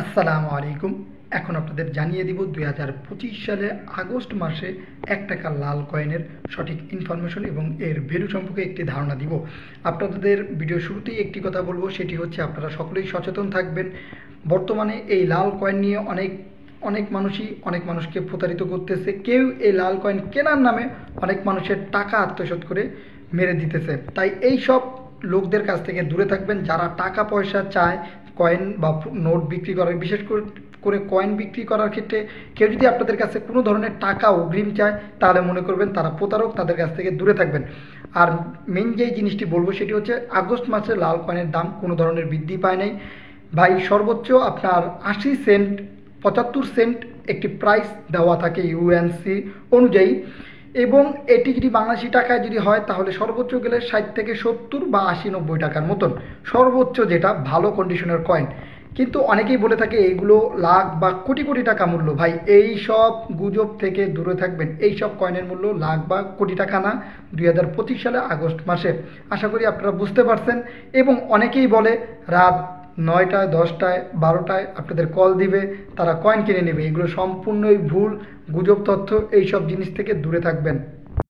আসসালামু আলাইকুম। এখন আপনাদের জানিয়ে দিব 2025 সালে আগস্ট মাসে 1 টাকা লাল কয়েনের সঠিক ইনফরমেশন এবং এর ভ্যালু সম্পর্কে একটি ধারণা দিব। আপনাদের ভিডিও শুরুতেই একটি কথা বলবো, সেটি হচ্ছে আপনারা সকলেই সচেতন থাকবেন। বর্তমানে এই লাল কয়েন নিয়ে অনেক মানুষই অনেক মানুষকে প্রতারিত করতেছে। কেউ এই লাল কয়েন কেনার নামে অনেক মানুষের টাকা আত্মসাৎ করে মেরে দিতেছে। তাই এই সব লোকদের কাছ থেকে দূরে থাকবেন, যারা টাকা পয়সা চায় কয়েন বা নোট বিক্রি করে। বিশেষ করে কয়েন বিক্রি করার ক্ষেত্রে কেউ যদি আপনাদের কাছে কোনো ধরনের টাকা অগ্রিম চায়, তাহলে মনে করবেন তারা প্রতারক, তাদের কাছ থেকে দূরে থাকবেন। আর মেন যেই জিনিসটি বলবো সেটি হচ্ছে, আগস্ট মাসে লাল কয়েনের দাম কোনো ধরনের বৃদ্ধি পায় নাই ভাই। সর্বোচ্চ আপনার 80 সেন্ট 75 সেন্ট একটি প্রাইস দেওয়া থাকে ইউএনসি অনুযায়ী, এবং এটি যদি বাংলাদেশি টাকায় যদি হয় তাহলে সর্বোচ্চ গেলে 60 থেকে 70 বা 80-90 টাকার মতন সর্বোচ্চ, যেটা ভালো কন্ডিশনের কয়েন। কিন্তু অনেকেই বলে থাকে এইগুলো লাখ বা কোটি কোটি টাকা মূল্য। ভাই, এই সব গুজব থেকে দূরে থাকবেন। এই সব কয়েনের মূল্য লাখ বা কোটি টাকা না 2025 সালে আগস্ট মাসে। আশা করি আপনারা বুঝতে পারছেন। এবং অনেকেই বলে রাত 9টায় 10টায় 12টায় আপনাদের কল দিবে, তারা কয়েন কিনে নেবে। এগুলো সম্পূর্ণই ভুল গুজব তথ্য। এই সব জিনিস থেকে দূরে থাকবেন।